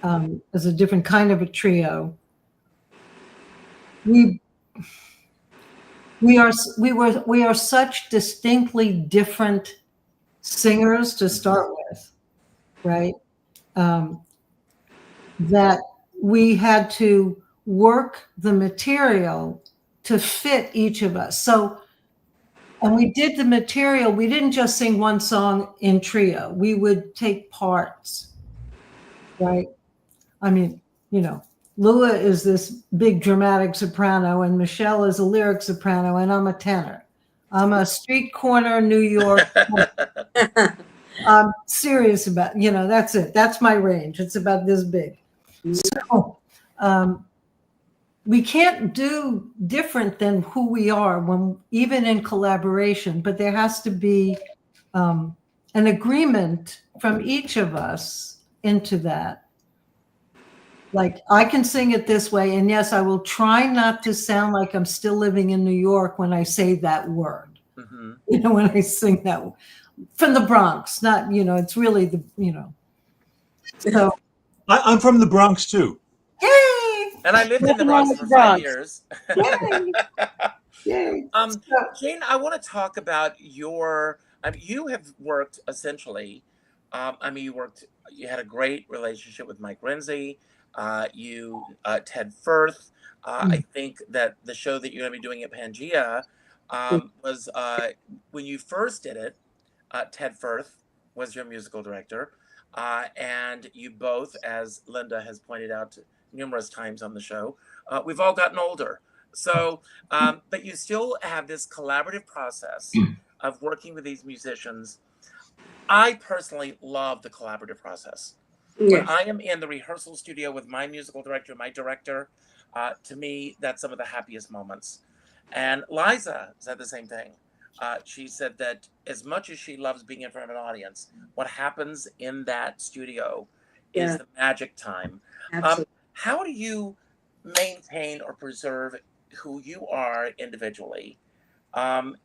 as a different kind of a trio, we are such distinctly different singers to start with, right? That we had to work the material to fit each of us. So, and we did the material, we didn't just sing one song in trio. We would take parts, right? I mean, Lua is this big dramatic soprano, and Michelle is a lyric soprano, and I'm a tenor. I'm a street corner New York. I'm serious about, that's it. That's my range. It's about this big. So we can't do different than who we are when even in collaboration, but there has to be an agreement from each of us into that. Like, I can sing it this way, and yes, I will try not to sound like I'm still living in New York when I say that word. Mm-hmm. You know, when I sing that from the Bronx, not, you know, it's really the, you know. So, I'm from the Bronx too. yay! And I lived in the Nothing wrong Bronx with for the 5 Bronx. years. Yay! Yay! So, Jane, I want to talk about your. I mean, you have worked essentially. I mean, You had a great relationship with Mike Renzi. Ted Firth. I think that the show that you're going to be doing at Pangea was when you first did it. Ted Firth was your musical director, and you both, as Linda has pointed out numerous times on the show, we've all gotten older. So, but you still have this collaborative process of working with these musicians. I personally love the collaborative process. When Yes. I am in the rehearsal studio with my musical director, my director, to me, that's some of the happiest moments. And Liza said the same thing. She said that as much as she loves being in front of an audience, what happens in that studio is Yeah, the magic time. absolutely. How do you maintain or preserve who you are individually,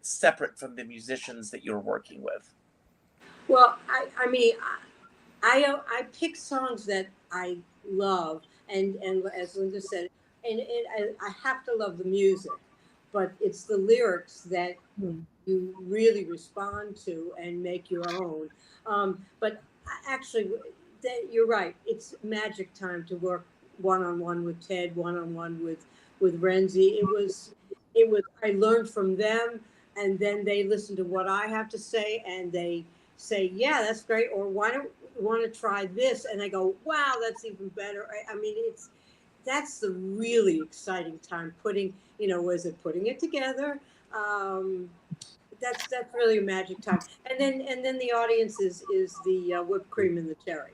separate from the musicians that you're working with? Well, I mean, I pick songs that I love, and as Linda said, I have to love the music, but it's the lyrics that you really respond to and make your own. But actually, you're right. It's magic time to work one on one with Ted, one on one with Renzi. It was. I learned from them, and then they listen to what I have to say, and they say, "Yeah, that's great," or "Why don't you want to try this?" And I go, "Wow, that's even better." I mean, that's the really exciting time. Was it putting it together? Um, that's really a magic time. And then the audience is the whipped cream and the cherry,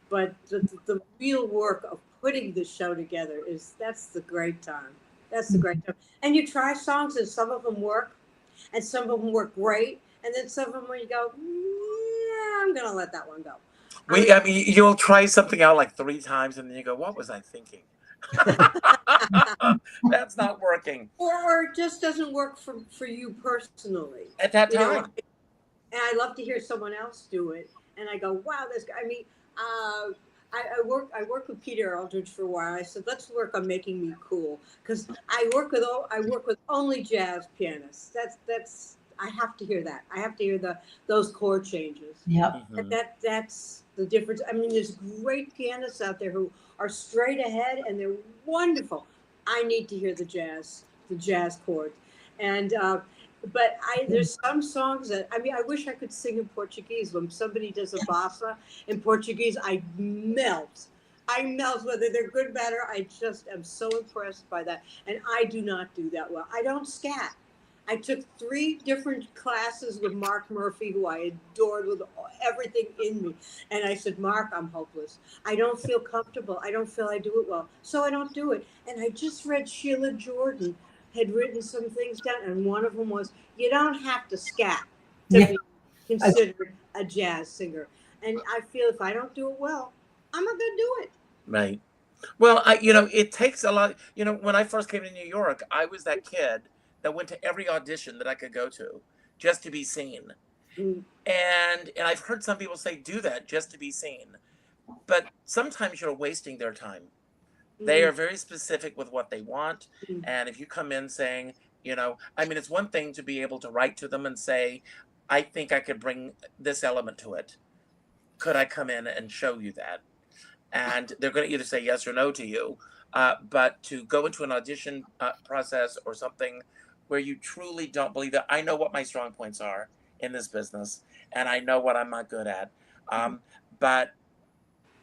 but the real work of putting the show together that's the great time. That's the great time. And you try songs, and some of them work, and some of them work great, and then some of them where you go, yeah, I'm gonna let that one go. I'm I mean, you'll try something out like 3 times, and then you go, "What was I thinking?" That's not working or it just doesn't work for you personally. at that You know, time. and I love to hear someone else do it. And I go, wow, this guy. I mean, I work with Peter Aldridge for a while. I said, let's work on making me cool because I work with only jazz pianists. That's I have to hear that. I have to hear those chord changes. yep. And Hmm. that's the difference. I mean, there's great pianists out there who are straight ahead and they're wonderful. I need to hear the jazz chords, and but there's some songs that I mean I wish I could sing in Portuguese. When somebody does a bossa in Portuguese, I melt. I melt whether they're good, bad, or I just am so impressed by that. And I do not do that well. I don't scat. I took 3 different classes with Mark Murphy, who I adored with everything in me. And I said, Mark, I'm hopeless. I don't feel comfortable. I don't feel I do it well. So I don't do it. And I just read Sheila Jordan had written some things down. And one of them was, you don't have to scat to Yeah. be considered a jazz singer. And I feel if I don't do it well, I'm not going to do it. Right. Well, it takes a lot. When I first came to New York, I was that kid that went to every audition that I could go to just to be seen. Mm, And I've heard some people say do that just to be seen. But sometimes you're wasting their time. They mm, are very specific with what they want. mm, And if you come in saying, I mean, it's one thing to be able to write to them and say, I think I could bring this element to it. Could I come in and show you that? And they're going to either say yes or no to you. But to go into an audition process or something where you truly don't believe that, I know what my strong points are in this business, and I know what I'm not good at. But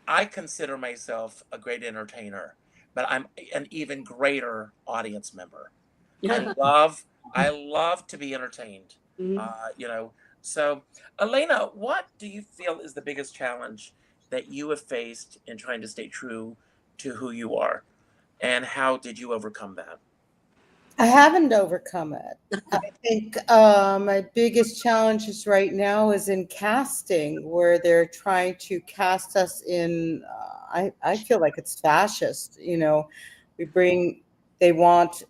I consider myself a great entertainer, but I'm an even greater audience member. I mm. love, I love to be entertained. Mm. Uh, you know, so Elena, what do you feel is the biggest challenge that you have faced in trying to stay true to who you are? And how did you overcome that? I haven't overcome it. I think my biggest challenges right now is in casting, where they're trying to cast us in. I feel like it's fascist. You know, they want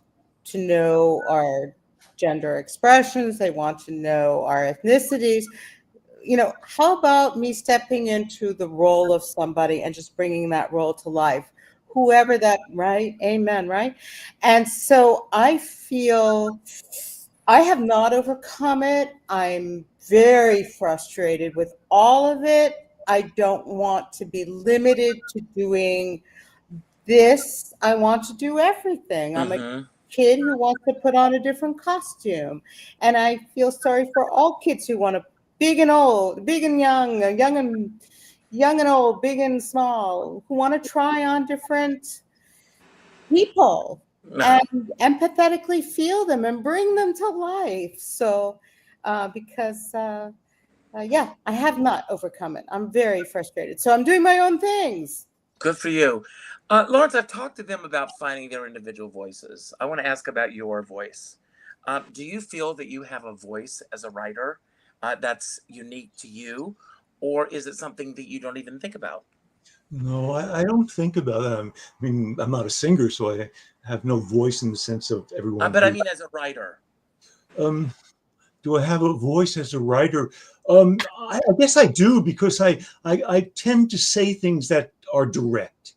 to know our gender expressions, they want to know our ethnicities. You know, how about me stepping into the role of somebody and just bringing that role to life? Whoever that, right? Amen, right? And so I feel I have not overcome it. I'm very frustrated with all of it. I don't want to be limited to doing this. I want to do everything. I'm a Mm-hmm. kid who wants to put on a different costume. And I feel sorry for all kids who want to, big and old, big and young, young and old, big and small, who want to try on different people and empathetically feel them and bring them to life. So, yeah, I have not overcome it. I'm very frustrated. So I'm doing my own things. Good for you. Lawrence, I've talked to them about finding their individual voices. I want to ask about your voice. Do you feel that you have a voice as a writer that's unique to you, or is it something that you don't even think about? No, I don't think about that. I mean, I'm not a singer, so I have no voice in the sense of everyone But I hears. mean, as a writer. Um, do I have a voice as a writer? I guess I do, because I tend to say things that are direct.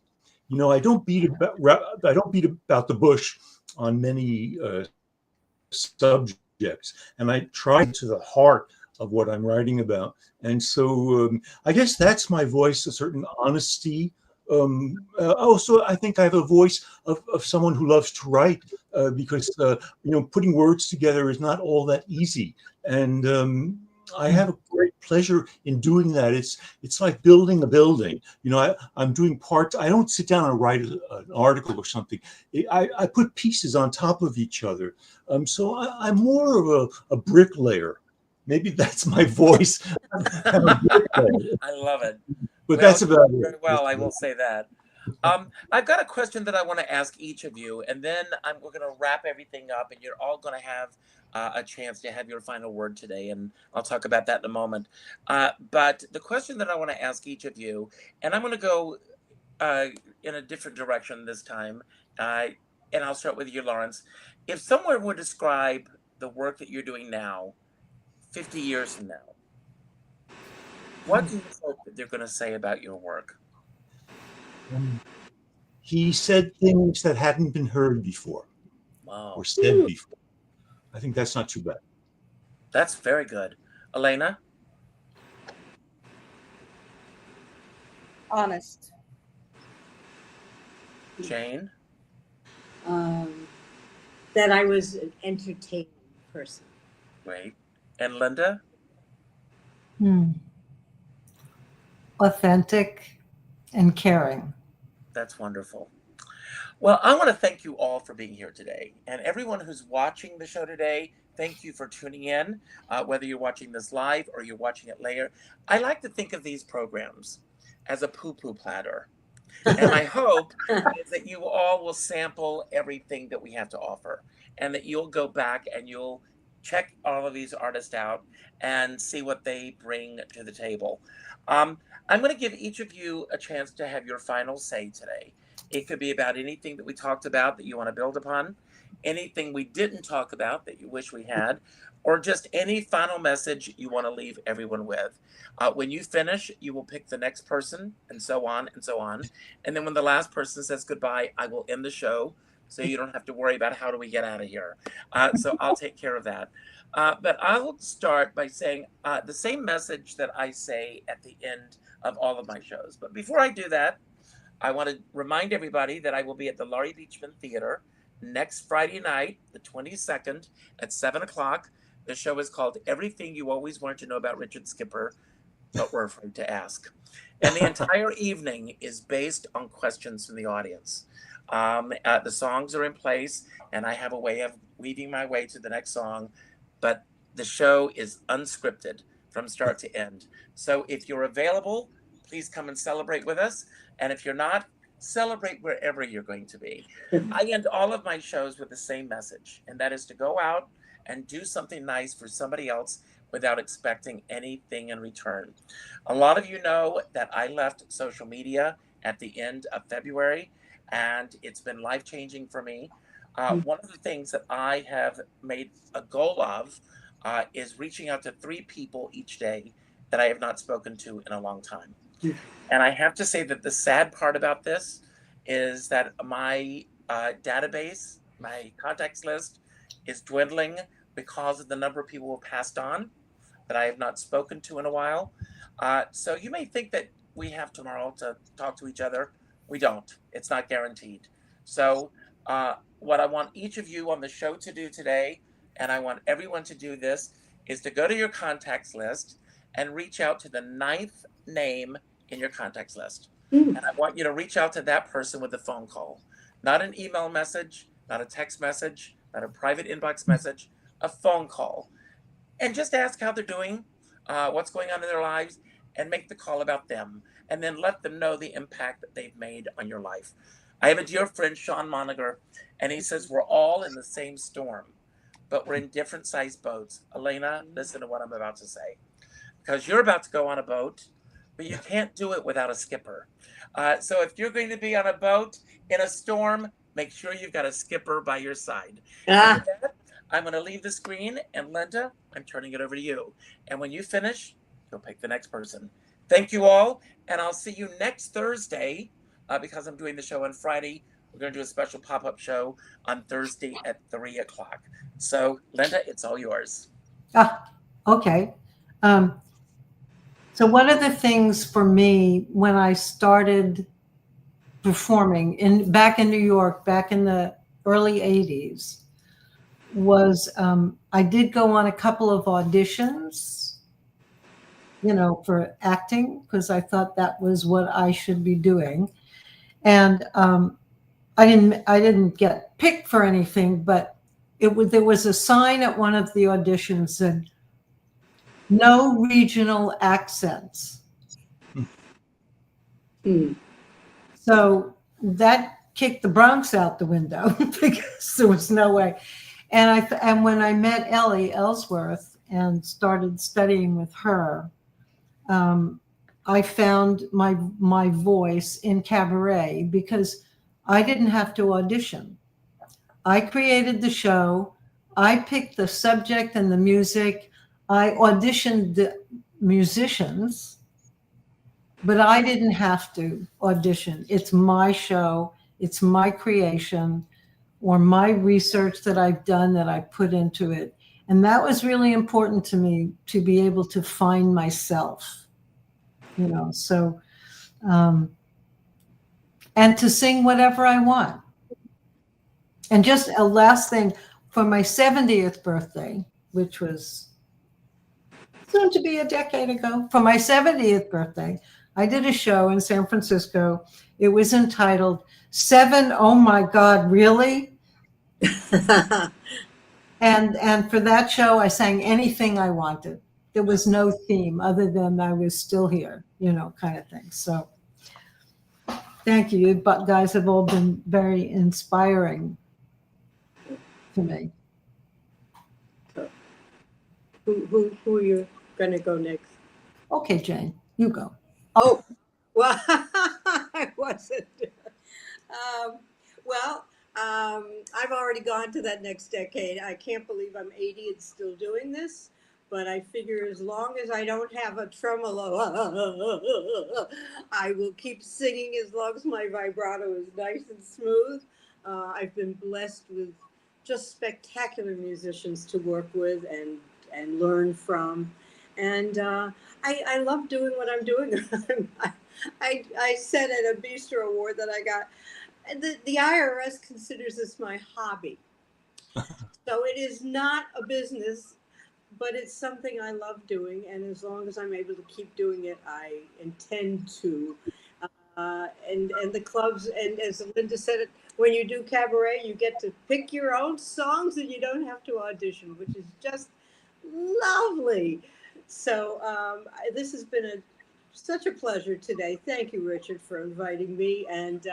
You know, I don't beat about the bush on many subjects, and I try to the heart of what I'm writing about. And so I guess that's my voice, a certain honesty. Also, I think I have a voice of someone who loves to write, because you know, putting words together is not all that easy, and I have a great pleasure in doing that. It's like building a building. You know, I'm doing parts. I don't sit down and write an article or something. I put pieces on top of each other. So I'm more of a bricklayer. Maybe that's my voice. I'm a bricklayer, I love it. but Well, that's you about do very it. well, I will say that. I've got a question that I want to ask each of you, and then we're going to wrap everything up, and you're all going to have a chance to have your final word today, and I'll talk about that in a moment. But the question that I want to ask each of you, and I'm going to go uh, in a different direction this time, uh, and I'll start with you, Lawrence. If someone would describe the work that you're doing now, 50 years from now, what do you hope that they're going to say about your work? He said things that hadn't been heard before or Wow, said before. I think that's not too bad. that's very good. Elena, Honest. Jane, um, that I was an entertaining person. wait, and Linda? Hmm. Authentic and caring. That's wonderful. Well, I want to thank you all for being here today. And everyone who's watching the show today, thank you for tuning in, whether you're watching this live or you're watching it later. I like to think of these programs as a poo poo platter. And my hope is that you all will sample everything that we have to offer and that you'll go back and you'll check all of these artists out and see what they bring to the table. Um, I'm going to give each of you a chance to have your final say today. It could be about anything that we talked about that you want to build upon, anything we didn't talk about that you wish we had, or just any final message you want to leave everyone with. When you finish, you will pick the next person, and so on and so on. And then when the last person says goodbye, I will end the show so you don't have to worry about how do we get out of here. So I'll take care of that. But I will start by saying the same message that I say at the end of all of my shows. But before I do that, I want to remind everybody that I will be at the Laurie Beachman Theater next Friday night, the 22nd at 7 o'clock. The show is called Everything You Always Wanted to Know About Richard Skipper, but were afraid to ask. And the entire evening is based on questions from the audience. The songs are in place, and I have a way of weaving my way to the next song, but the show is unscripted from start to end. So if you're available, please come and celebrate with us. And if you're not, celebrate wherever you're going to be. I end all of my shows with the same message, and that is to go out and do something nice for somebody else without expecting anything in return. A lot of you know that I left social media at the end of February, and it's been life changing for me. One of the things that I have made a goal of is reaching out to 3 people each day that I have not spoken to in a long time. And I have to say that the sad part about this is that my database, my contacts list, is dwindling because of the number of people who have passed on that I have not spoken to in a while. So you may think that we have tomorrow to talk to each other. We don't. It's not guaranteed. So what I want each of you on the show to do today, and I want everyone to do this, is to go to your contacts list and reach out to the 9th name in your contacts list. And I want you to reach out to that person with a phone call, not an email message, not a text message, not a private inbox message, a phone call. And just ask how they're doing, what's going on in their lives, and make the call about them. And then let them know the impact that they've made on your life. I have a dear friend, Sean Moniger, and he says, we're all in the same storm, but we're in different sized boats. Elena, listen to what I'm about to say. Because you're about to go on a boat, but you can't do it without a skipper. So if you're going to be on a boat in a storm, make sure you've got a skipper by your side. And with that, I'm going to leave the screen, and Linda, I'm turning it over to you. And when you finish, you'll pick the next person. Thank you all, and I'll see you next Thursday because I'm doing the show on Friday. We're going to do a special pop-up show on Thursday at 3 o'clock. So, Linda, it's all yours. Okay. So one of the things for me when I started performing back in New York, back in the early 80s, was I did go on a couple of auditions, for acting, because I thought that was what I should be doing. And I didn't get picked for anything, but there was a sign at one of the auditions said, "No regional accents." So that kicked the Bronx out the window because there was no way. And when I met Ellie Ellsworth and started studying with her, I found my voice in cabaret because I didn't have to audition. I created the show. I picked the subject and the music. I auditioned the musicians, but I didn't have to audition. It's my show. It's my creation or my research that I've done that I put into it. And that was really important to me, to be able to find myself, so, and to sing whatever I want. And just a last thing, for my 70th birthday, which was soon to be a decade ago, for my 70th birthday, I did a show in San Francisco. It was entitled 7, Oh My God, Really? And for that show, I sang anything I wanted. There was no theme other than I was still here, kind of thing. So thank you. You guys have all been very inspiring to me. Who are you going to go next? Okay, Jane, you go. Oh, well, I wasn't. Um, well, I've already gone to that next decade. I can't believe I'm 80 and still doing this, but I figure as long as I don't have a tremolo, I will keep singing as long as my vibrato is nice and smooth. I've been blessed with just spectacular musicians to work with and learn from. And I love doing what I'm doing. I said at a Bistro Award that I got, the IRS considers this my hobby. So it is not a business, but it's something I love doing. And as long as I'm able to keep doing it, I intend to. And the clubs, and as Linda said it, when you do cabaret, you get to pick your own songs and you don't have to audition, which is just lovely. So this has been such a pleasure today. Thank you, Richard, for inviting me. And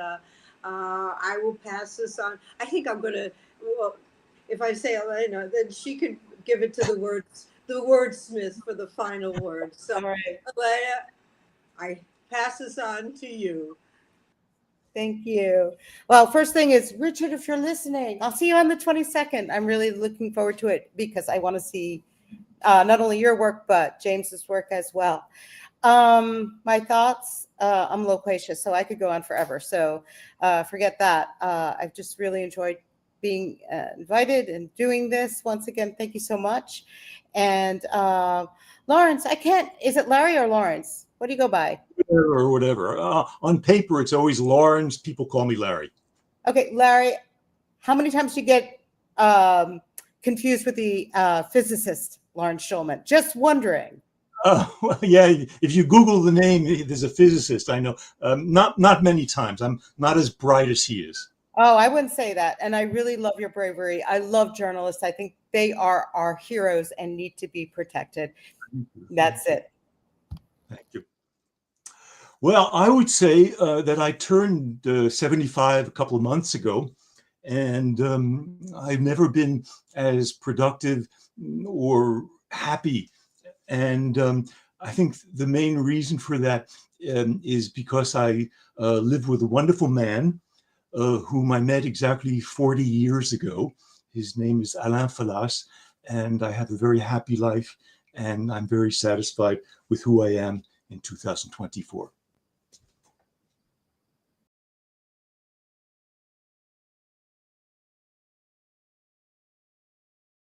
I will pass this on. I think I'm going to, well, if I say Elena, then she could give it to the wordsmith for the final word. So, All right. Elena, I pass this on to you. Thank you. Well, first thing is, Richard, if you're listening, I'll see you on the 22nd. I'm really looking forward to it because I want to see not only your work, but James's work as well. My thoughts, I'm loquacious, so I could go on forever. So forget that. I've just really enjoyed being invited and doing this. Once again, thank you so much. And Lawrence, is it Larry or Lawrence? What do you go by? Or whatever. On paper, it's always Lawrence. People call me Larry. Okay, Larry, how many times do you get confused with the physicist, Lawrence Schulman? Just wondering. Well, yeah, if you Google the name, there's a physicist I know. Not many times. I'm not as bright as he is. Oh, I wouldn't say that. And I really love your bravery. I love journalists. I think they are our heroes and need to be protected. That's it. Thank you. Well, I would say that I turned 75 a couple of months ago, and I've never been as productive or happy. And I think the main reason for that is because I live with a wonderful man whom I met exactly 40 years ago. His name is Alain Falas, and I have a very happy life, and I'm very satisfied with who I am in 2024.